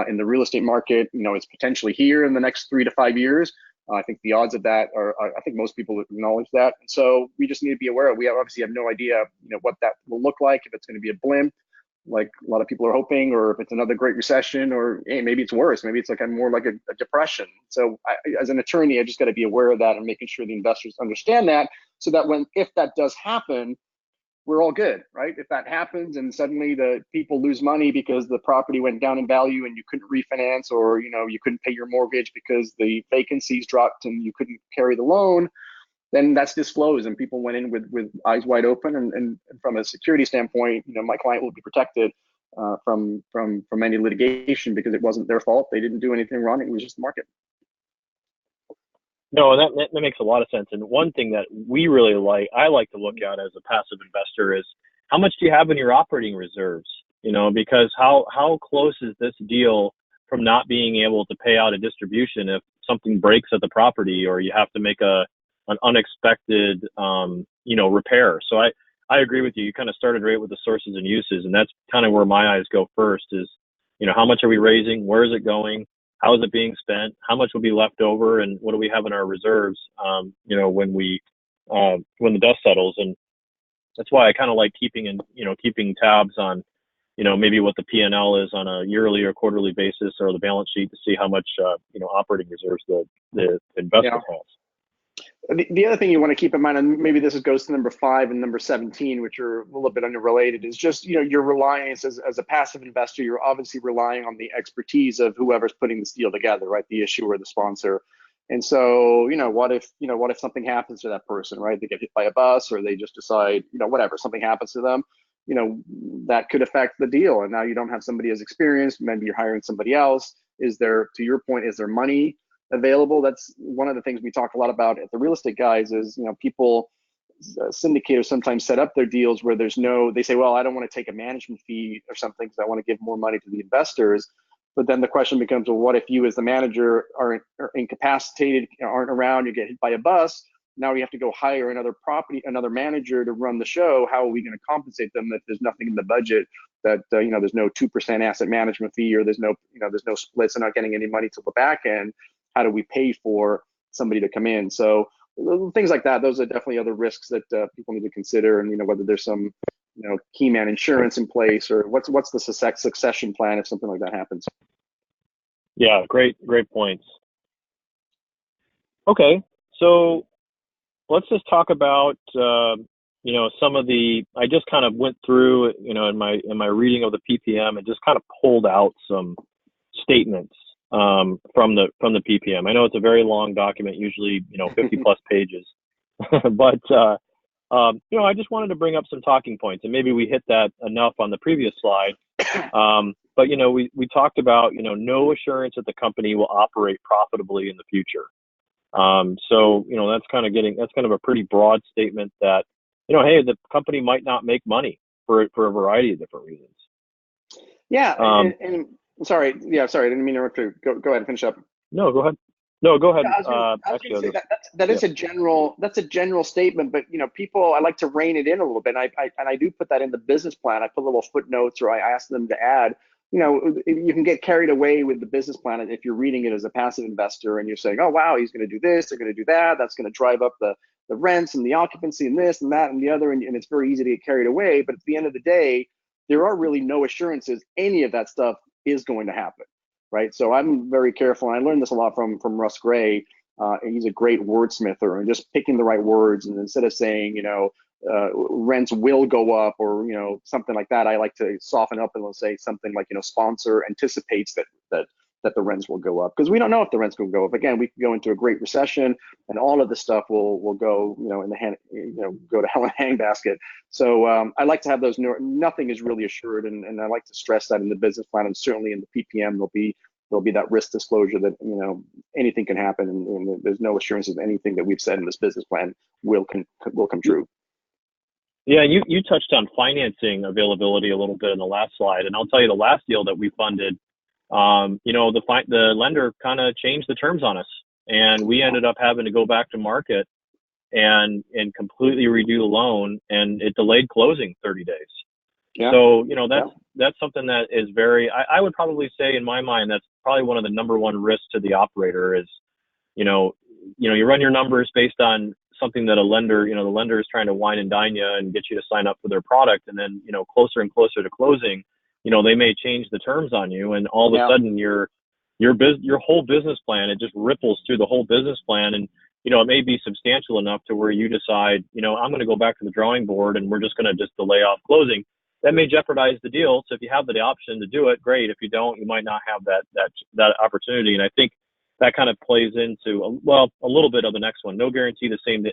in the real estate market, it's potentially here in the next 3 to 5 years. I think the odds of that I think most people acknowledge that. And so we just need to be aware. We obviously have no idea, what that will look like, if it's going to be a blimp, like a lot of people are hoping, or if it's another great recession, or hey, maybe it's worse. Maybe it's more like a depression. So as an attorney, I just got to be aware of that and making sure the investors understand that, so that if that does happen, we're all good, right? If that happens and suddenly the people lose money because the property went down in value and you couldn't refinance, or you couldn't pay your mortgage because the vacancies dropped and you couldn't carry the loan, then that's disclosed, and people went in with eyes wide open. And from a security standpoint, my client will be protected from any litigation, because it wasn't their fault. They didn't do anything wrong. It was just the market. No, that makes a lot of sense. And one thing that I like to look at as a passive investor is, how much do you have in your operating reserves? Because how close is this deal from not being able to pay out a distribution if something breaks at the property, or you have to make an unexpected, repair. So I agree with you. You kind of started right with the sources and uses, and that's kind of where my eyes go first is, how much are we raising? Where is it going? How is it being spent? How much will be left over? And what do we have in our reserves, when the dust settles? And that's why I kind of like keeping tabs on, maybe what the P&L is on a yearly or quarterly basis, or the balance sheet, to see how much, operating reserves the investor has. The other thing you want to keep in mind, and maybe this goes to number 5 and number 17, which are a little bit unrelated, is just, your reliance as a passive investor. You're obviously relying on the expertise of whoever's putting this deal together, right? The issuer, the sponsor. And so, what if something happens to that person, right? They get hit by a bus, or they just decide, whatever, something happens to them, that could affect the deal. And now you don't have somebody as experienced. Maybe you're hiring somebody else. To your point, is there money available? That's one of the things we talk a lot about at the Real Estate Guys is, people, syndicators sometimes set up their deals where they say, well, I don't want to take a management fee or something because I want to give more money to the investors. But then the question becomes, well, what if you as the manager are incapacitated, aren't around, you get hit by a bus? Now we have to go hire another manager to run the show. How are we going to compensate them if there's nothing in the budget? That there's no 2% asset management fee, or there's no splits, and not getting any money to the back end. How do we pay for somebody to come in? So things like that. Those are definitely other risks that people need to consider, and whether there's some key man insurance in place, or what's the succession plan if something like that happens. Yeah, great points. Okay, so let's just talk about some of the. I just kind of went through in my reading of the PPM and just kind of pulled out some statements from the PPM. I know it's a very long document, usually 50 plus pages, but I just wanted to bring up some talking points, and maybe we hit that enough on the previous slide. But we talked about no assurance that the company will operate profitably in the future. So that's kind of a pretty broad statement that hey, the company might not make money for a variety of different reasons. Yeah, and sorry, I didn't mean to interrupt you. Go ahead and finish up. No, go ahead. No, go ahead. I was going to say that is a general statement, but people, I like to rein it in a little bit. And I do put that in the business plan. I put little footnotes, or I ask them to add. You can get carried away with the business plan if you're reading it as a passive investor and you're saying, oh wow, he's going to do this, they're going to do that, that's going to drive up the rents and the occupancy and this and that and the other, and it's very easy to get carried away. But at the end of the day, there are really no assurances any of that stuff is going to happen. Right, so I'm very careful, and I learned this a lot from Russ Gray. He's a great wordsmither, and just picking the right words, and instead of saying rents will go up, or something like that, I like to soften up and say something like sponsor anticipates that the rents will go up, because we don't know if the rents will go up. Again, we could go into a great recession, and all of this stuff will go go to hell in a handbasket. So I like to have those. Nothing is really assured, and I like to stress that in the business plan, and certainly in the PPM there'll be that risk disclosure that anything can happen, and there's no assurances of anything that we've said in this business plan will come true. Yeah, you touched on financing availability a little bit in the last slide, and I'll tell you the last deal that we funded. The lender kind of changed the terms on us, and we ended up having to go back to market and completely redo the loan, and it delayed closing 30 days. Yeah. So that's something that is very. I would probably say in my mind that's probably one of the number one risks to the operator is, you run your numbers based on something that the lender is trying to wine and dine you and get you to sign up for their product, and then closer and closer to closing, they may change the terms on you, and all of a sudden your whole business plan, it just ripples through the whole business plan, and it may be substantial enough to where you decide, I'm going to go back to the drawing board and we're just going to just delay off closing. That may jeopardize the deal. So if you have the option to do it, great. If you don't, you might not have that opportunity. And I think that kind of plays into a little bit of the next one. No guarantee the same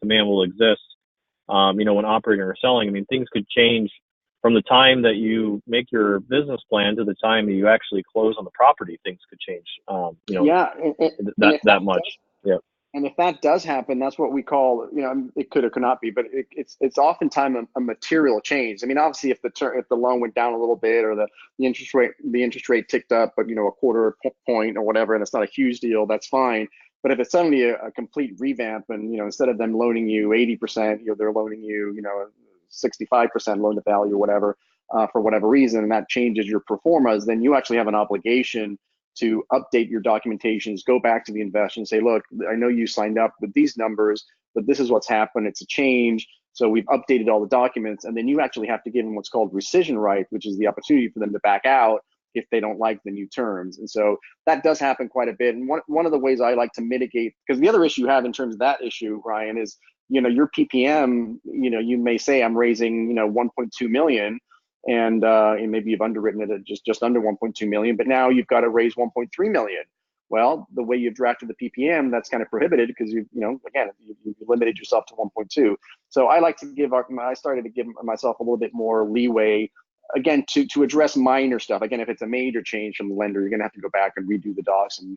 demand will exist. When operating or selling, I mean, things could change from the time that you make your business plan to the time that you actually close on the property. Things could change. That much. Yeah. And if that does happen, that's what we call, it could or could not be, but it's oftentimes a material change. I mean, obviously, if the loan went down a little bit, or the interest rate ticked up, but a quarter point or whatever, and it's not a huge deal, that's fine. But if it's suddenly a complete revamp, and instead of them loaning you 80%, they're loaning you 65% loan to value or whatever, for whatever reason, and that changes your pro formas, then you actually have an obligation to update your documentations, go back to the investor and say, look, I know you signed up with these numbers, but this is what's happened. It's a change. So we've updated all the documents. And then you actually have to give them what's called rescission right, which is the opportunity for them to back out if they don't like the new terms. And so that does happen quite a bit. And one of the ways I like to mitigate, because the other issue you have in terms of that issue, Ryan, is, your PPM, you may say I'm raising, 1.2 million. And maybe you've underwritten it at just under 1.2 million, but now you've got to raise 1.3 million. Well, the way you've drafted the PPM, that's kind of prohibited, because you've limited yourself to 1.2. So I like to I started to give myself a little bit more leeway, again, to address minor stuff. Again, if it's a major change from the lender, you're going to have to go back and redo the docs and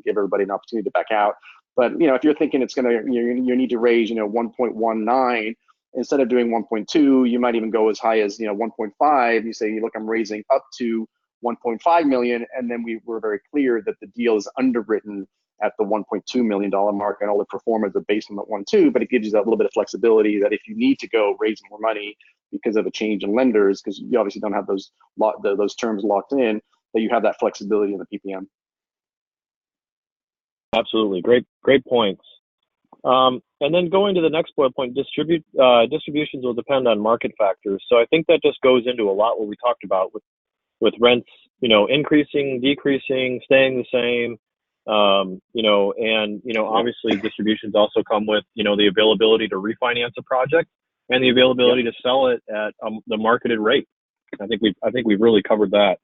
give everybody an opportunity to back out. But if you're thinking it's you need to raise 1.19. Instead of doing 1.2, you might even go as high as 1.5. You say, look, I'm raising up to 1.5 million, and then we're very clear that the deal is underwritten at the $1.2 million mark, and all the performers are based on the 1.2, but it gives you that little bit of flexibility that if you need to go raise more money because of a change in lenders, because you obviously don't have those terms locked in, that you have that flexibility in the PPM. Absolutely, great points. And then going to the next bullet point, distributions will depend on market factors. So I think that just goes into a lot what we talked about with rents, increasing, decreasing, staying the same, and obviously distributions also come with the availability to refinance a project and the availability to sell it at the marketed rate. I think we've really covered that.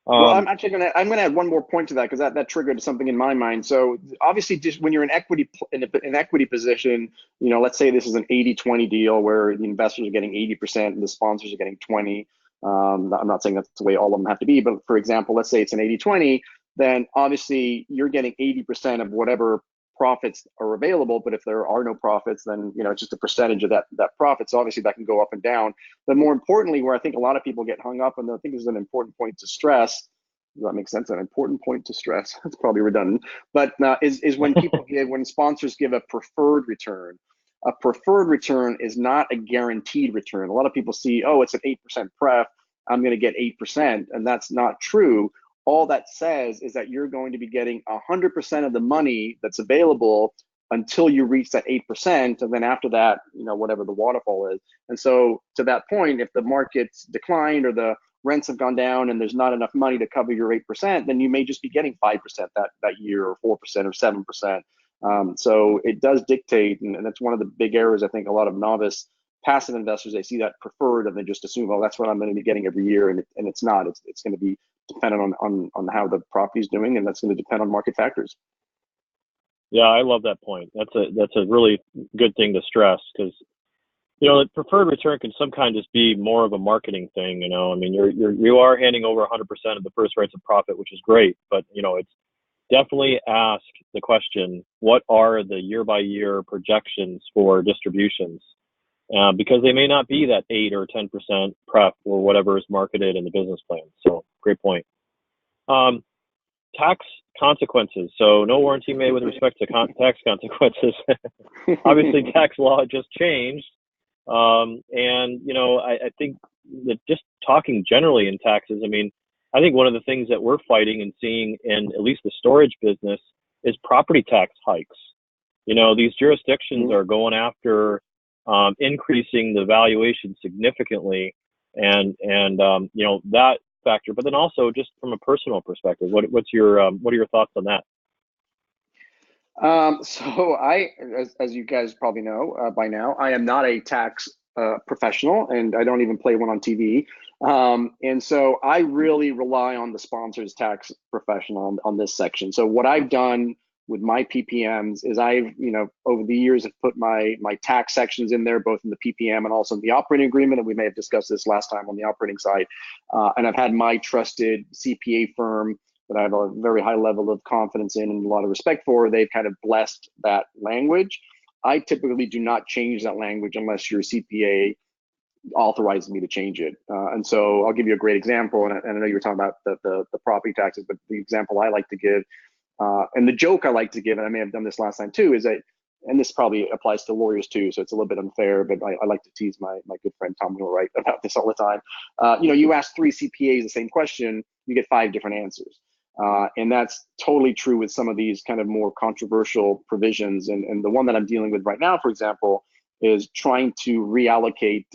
Well, I'm actually gonna add one more point to that, because that triggered something in my mind. So obviously, just when you're in an equity position, let's say this is an 80-20 deal where the investors are getting 80% and the sponsors are getting 20. I'm not saying that's the way all of them have to be, but for example, let's say it's an 80-20, then obviously you're getting 80% of whatever profits are available. But if there are no profits, then it's just a percentage of that profit. So obviously that can go up and down. But more importantly, where I think a lot of people get hung up, and I think this is an important point to stress. Does that make sense? An important point to stress. It's probably redundant, but is when when sponsors give a preferred return. A preferred return is not a guaranteed return. A lot of people see, oh, it's an 8% pref, I'm going to get 8%, and that's not true. All that says is that you're going to be getting 100% of the money that's available until you reach that 8%, and then after that, whatever the waterfall is. And so to that point, if the market's declined or the rents have gone down and there's not enough money to cover your 8%, then you may just be getting 5% that year, or 4% or 7%. So it does dictate, and that's one of the big errors. I think a lot of novice passive investors, they see that preferred and they just assume, oh, that's what I'm going to be getting every year, and it's not. It's going to be dependent on how the property's doing, and that's going to depend on market factors. Yeah, I love that point. That's a really good thing to stress, because the preferred return can sometimes just be more of a marketing thing. I mean, you are handing over 100% of the first rates of profit, which is great, but it's definitely ask the question, what are the year-by-year projections for distributions? Because they may not be that 8 or 10% pref or whatever is marketed in the business plan. So great point. Tax consequences. So no warranty made with respect to tax consequences. Obviously, tax law just changed. I think that just talking generally in taxes, I think one of the things that we're fighting and seeing in at least the storage business is property tax hikes. These jurisdictions are going after increasing the valuation significantly, and that factor. But then also just from a personal perspective, what are your thoughts on that? So as you guys probably know by now, I am not a tax professional, and I don't even play one on TV. And so I really rely on the sponsor's tax professional on this section. So what I've done with my PPMs is I've, over the years, have put my tax sections in there, both in the PPM and also in the operating agreement. And we may have discussed this last time on the operating side. And I've had my trusted CPA firm that I have a very high level of confidence in and a lot of respect for. They've kind of blessed that language. I typically do not change that language unless your CPA authorizes me to change it. And so I'll give you a great example. And I know you were talking about the property taxes, but the example I like to give, and the joke I like to give, and I may have done this last time too, is that, and this probably applies to lawyers too, so it's a little bit unfair, but I like to tease my good friend Tom Wheelwright about this all the time. You ask 3 CPAs the same question, you get 5 different answers. And that's totally true with some of these kind of more controversial provisions. And the one that I'm dealing with right now, for example, is trying to reallocate,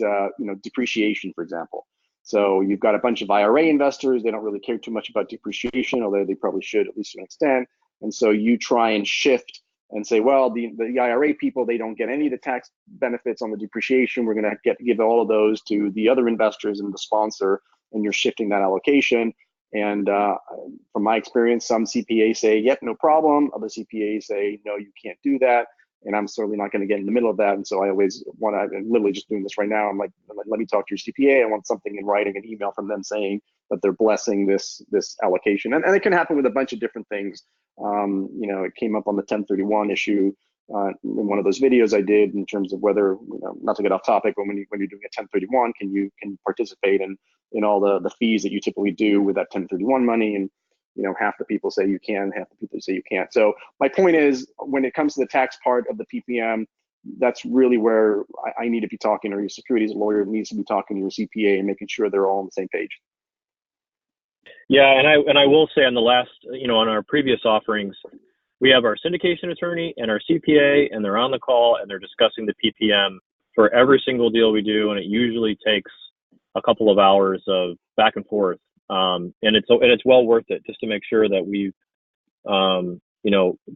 depreciation, for example. So you've got a bunch of IRA investors. They don't really care too much about depreciation, although they probably should, at least to an extent. And so you try and shift and say, well, the IRA people, they don't get any of the tax benefits on the depreciation. We're going to give all of those to the other investors and the sponsor, and you're shifting that allocation. And from my experience, some CPAs say, yep, no problem. Other CPAs say, no, you can't do that. And I'm certainly not going to get in the middle of that. And so I always want to, I'm literally just doing this right now. I'm like, let me talk to your CPA. I want something in writing, an email from them saying that they're blessing this allocation. And it can happen with a bunch of different things. It came up on the 1031 issue in one of those videos I did in terms of whether, not to get off topic, but when you're doing a 1031, can you participate in all the fees that you typically do with that 1031 money? And half the people say you can, half the people say you can't. So my point is, when it comes to the tax part of the PPM, that's really where I need to be talking, or your securities lawyer needs to be talking to your CPA and making sure they're all on the same page. Yeah, and I will say on the last, on our previous offerings, we have our syndication attorney and our CPA, and they're on the call and they're discussing the PPM for every single deal we do, and it usually takes a couple of hours of back and forth, and it's well worth it, just to make sure that we've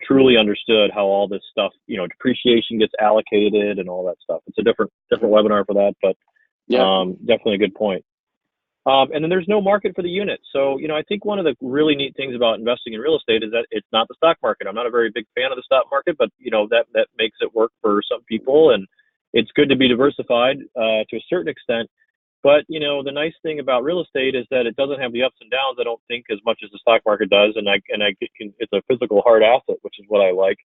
truly understood how all this stuff, depreciation gets allocated and all that stuff. It's a different webinar for that, but definitely a good point. And then there's no market for the unit. So, I think one of the really neat things about investing in real estate is that it's not the stock market. I'm not a very big fan of the stock market, but that makes it work for some people, and it's good to be diversified to a certain extent. But the nice thing about real estate is that it doesn't have the ups and downs, I don't think, as much as the stock market does, and it's a physical hard asset, which is what I like.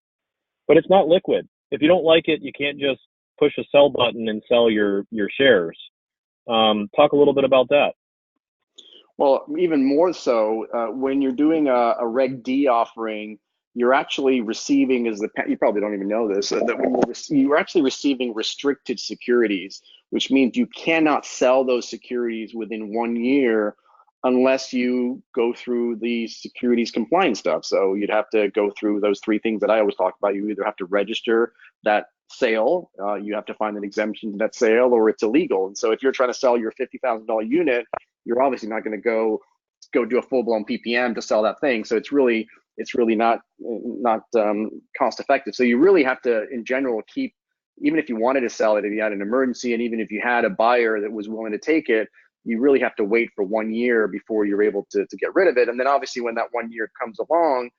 But it's not liquid. If you don't like it, you can't just push a sell button and sell your shares. Talk a little bit about that. Well, even more so, when you're doing a Reg D offering, you're actually receiving, you probably don't even know this, that when you're actually receiving restricted securities, which means you cannot sell those securities within 1 year unless you go through the securities compliance stuff. So you'd have to go through those 3 things that I always talk about. You either have to register that sale, you have to find an exemption to that sale, or it's illegal. And so if you're trying to sell your $50,000 unit, you're obviously not going to go do a full-blown PPM to sell that thing. So it's really not cost effective. So you really have to, in general, keep, even if you wanted to sell it, if you had an emergency, and even if you had a buyer that was willing to take it, you really have to wait for 1 year before you're able to get rid of it. And then obviously when that 1 year comes along,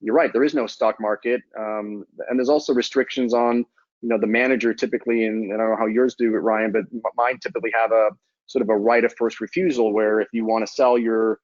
you're right, there is no stock market. And there's also restrictions on, the manager typically, and I don't know how yours do it, Ryan, but mine typically have a sort of a right of first refusal, where if you want to sell your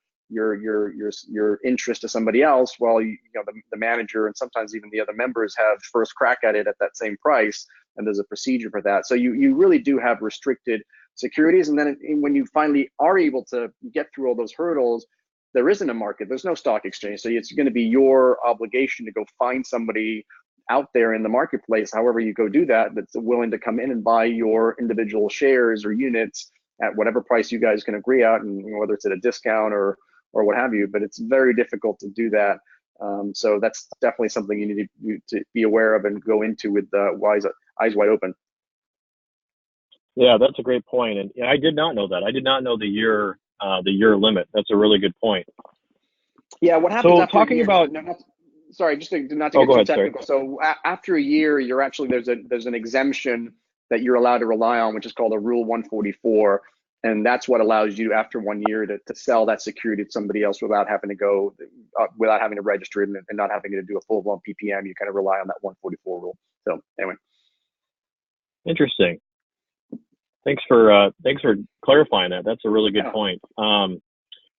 interest to somebody else, well, the manager and sometimes even the other members have first crack at it at that same price, and there's a procedure for that. So you really do have restricted securities, and then when you finally are able to get through all those hurdles, there isn't a market, there's no stock exchange. So it's going to be your obligation to go find somebody out there in the marketplace, however you go do that, that's willing to come in and buy your individual shares or units at whatever price you guys can agree out, and whether it's at a discount or what have you. But it's very difficult to do that. So that's definitely something you need to be aware of and go into with eyes wide open. Yeah, that's a great point. And I did not know that. I did not know the year limit. That's a really good point. Yeah, what happens so after talking a year, about sorry, just not to get too ahead, technical. sorry. So after a year, you're actually, there's an exemption that you're allowed to rely on, which is called a Rule 144. And that's what allows you after 1 year to sell that security to somebody else without having to register it and not having to do a full-blown PPM. You kind of rely on that 144 rule. So anyway. Interesting. Thanks for clarifying that. That's a really good point.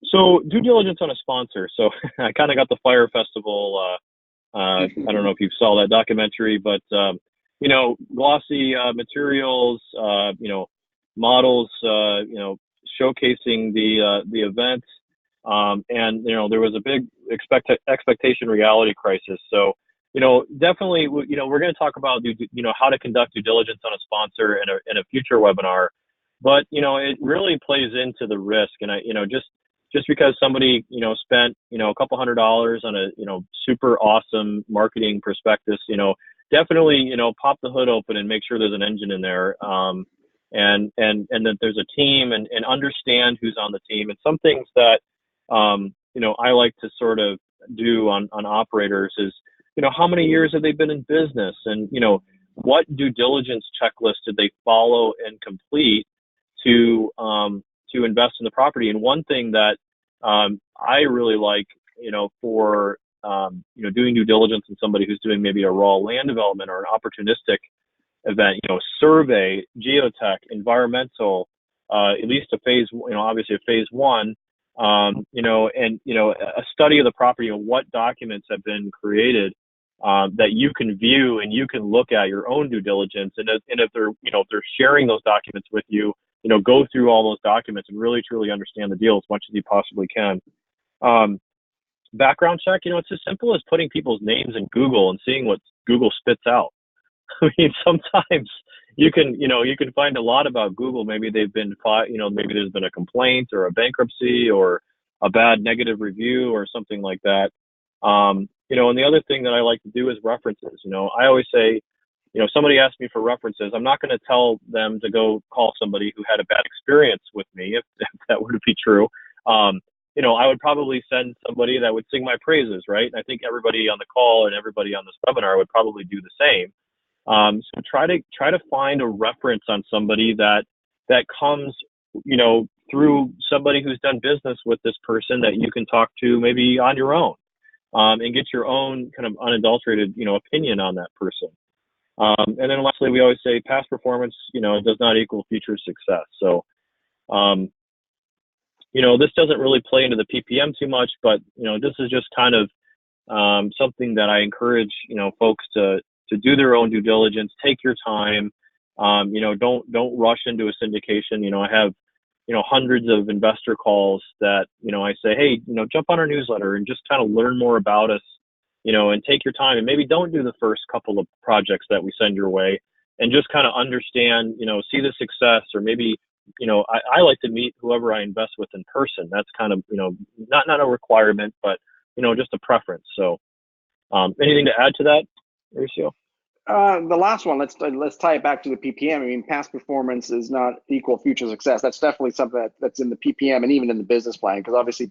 So due diligence on a sponsor. So I kind of got the Fire Festival. I don't know if you saw that documentary, but glossy materials, models, showcasing the event, and there was a big expectation reality crisis. So definitely, we're going to talk about how to conduct due diligence on a sponsor in a future webinar. But it really plays into the risk, and just because somebody spent a couple $100 on a super awesome marketing prospectus, definitely pop the hood open and make sure there's an engine in there, and that there's a team, and understand who's on the team. And some things that I like to sort of do on operators is how many years have they been in business, and what due diligence checklist did they follow and complete to invest in the property. And one thing that I really like, for doing due diligence on somebody who's doing maybe a raw land development or an opportunistic event, survey, geotech, environmental, at least a phase, obviously a phase 1, and a study of the property, and what documents have been created that you can view and you can look at your own due diligence. And if they're, if they're sharing those documents with you, go through all those documents and really truly understand the deal as much as you possibly can. background check, it's as simple as putting people's names in Google and seeing what Google spits out. I mean, sometimes you can find a lot about Google. Maybe they've been, maybe there's been a complaint or a bankruptcy or a bad negative review or something like that. And the other thing that I like to do is references. I always say, somebody asks me for references, I'm not going to tell them to go call somebody who had a bad experience with me, if that were to be true. I would probably send somebody that would sing my praises, right? And I think everybody on the call and everybody on this webinar would probably do the same. So try to find a reference on somebody that comes, through somebody who's done business with this person that you can talk to maybe on your own, and get your own kind of unadulterated, opinion on that person. And then lastly, we always say past performance, does not equal future success. So, this doesn't really play into the PPM too much, but, this is just kind of something that I encourage, folks to do their own due diligence, take your time, don't rush into a syndication. I have, hundreds of investor calls that, I say, hey, jump on our newsletter and just kind of learn more about us, and take your time, and maybe don't do the first couple of projects that we send your way, and just kind of understand, see the success, or maybe, I like to meet whoever I invest with in person. That's kind of, not a requirement, but, just a preference. So, anything to add to that, Mauricio? The last one, let's tie it back to the PPM. I mean, past performance is not equal future success. That's definitely something that's in the PPM and even in the business plan, because obviously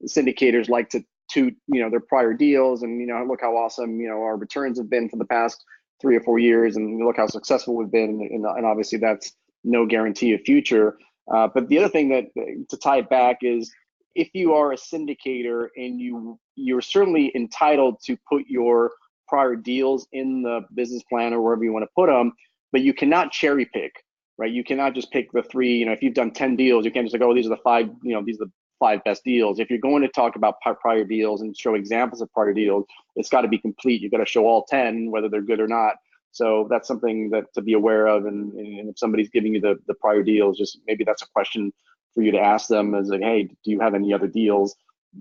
syndicators like to toot, their prior deals and, look how awesome, our returns have been for the past 3 or 4 years, and look how successful we've been. And obviously that's no guarantee of future. But the other thing that to tie it back is, if you are a syndicator and you're certainly entitled to put your prior deals in the business plan or wherever you want to put them, but you cannot cherry pick, right? You cannot just pick the 3, if you've done 10 deals, you can't just like, oh, these are the 5, these are the 5 best deals. If you're going to talk about prior deals and show examples of prior deals, it's got to be complete. You've got to show all 10, whether they're good or not. So that's something that to be aware of. And if somebody's giving you the prior deals, just maybe that's a question for you to ask them, as like, hey, do you have any other deals,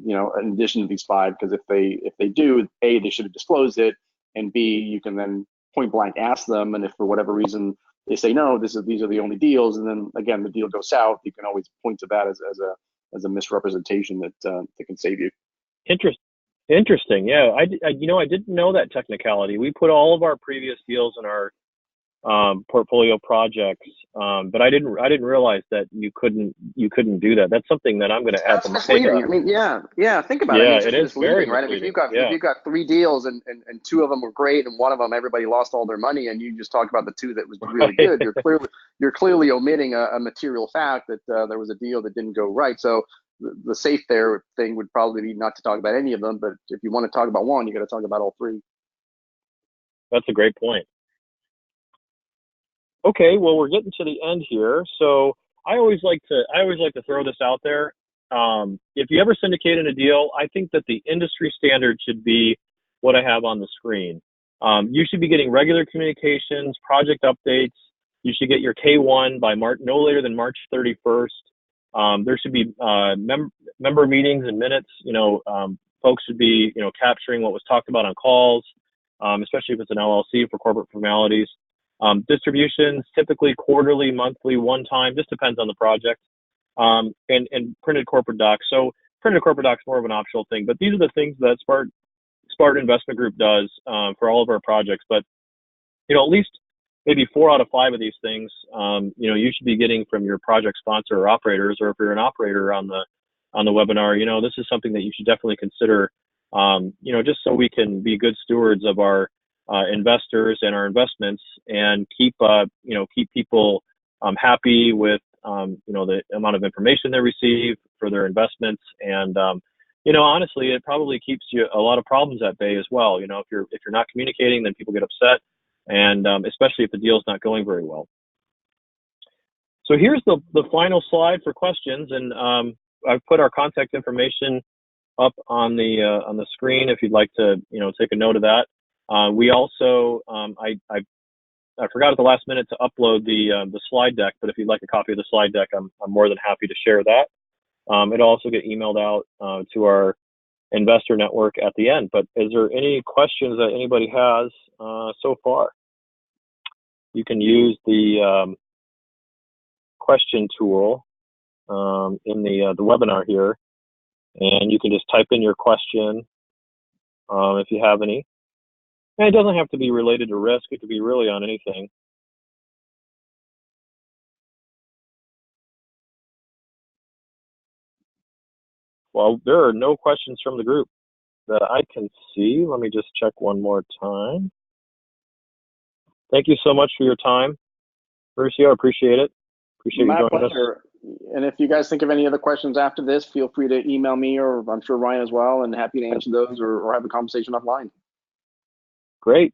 in addition to these 5? Because if they do, A, they should have disclosed it, and B, you can then point blank ask them. And if for whatever reason they say no, these are the only deals, and then again the deal goes south, you can always point to that as a misrepresentation that can save you. Interesting. Yeah, I didn't know that technicality. We put all of our previous deals in our portfolio projects, but I didn't realize that you couldn't do that. That's something that I'm going to add to my misleading. I mean, yeah. Think about it. I mean, it's it is very right? misleading. If you've got 3 deals and 2 of them were great, and one of them everybody lost all their money, and you just talked about the 2 that was really good, you're clearly omitting a material fact that there was a deal that didn't go right. So the safe thing would probably be not to talk about any of them, but if you want to talk about one, you got to talk about all 3. That's a great point. Okay, well, we're getting to the end here, so I always like to throw this out there. If you ever syndicate in a deal, I think that the industry standard should be what I have on the screen. You should be getting regular communications, project updates. You should get your K1 by no later than March 31st. There should be member meetings and minutes. Folks should be capturing what was talked about on calls, especially if it's an LLC for corporate formalities. Distributions, typically quarterly, monthly, one time, just depends on the project, and printed corporate docs. So printed corporate docs more of an optional thing, but these are the things that Spartan Investment Group does for all of our projects. But at least maybe 4 out of 5 of these things, you should be getting from your project sponsor or operators, or if you're an operator on the webinar, this is something that you should definitely consider, just so we can be good stewards of our investors and our investments, and keep people happy with the amount of information they receive for their investments. And honestly, it probably keeps you a lot of problems at bay as well. If you're not communicating, then people get upset, and especially if the deal's not going very well. So here's the final slide for questions, and I've put our contact information up on the screen if you'd like to take a note of that. We also, I forgot at the last minute to upload the slide deck, but if you'd like a copy of the slide deck, I'm more than happy to share that. It'll also get emailed out to our investor network at the end. But is there any questions that anybody has so far? You can use the question tool in the webinar here, and you can just type in your question if you have any. And it doesn't have to be related to risk. It could be really on anything. Well, there are no questions from the group that I can see. Let me just check one more time. Thank you so much for your time, Mauricio. I appreciate it. Appreciate you joining us. And if you guys think of any other questions after this, feel free to email me, or I'm sure Ryan as well, and happy to answer those or have a conversation offline. Great.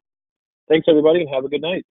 Thanks, everybody, and have a good night.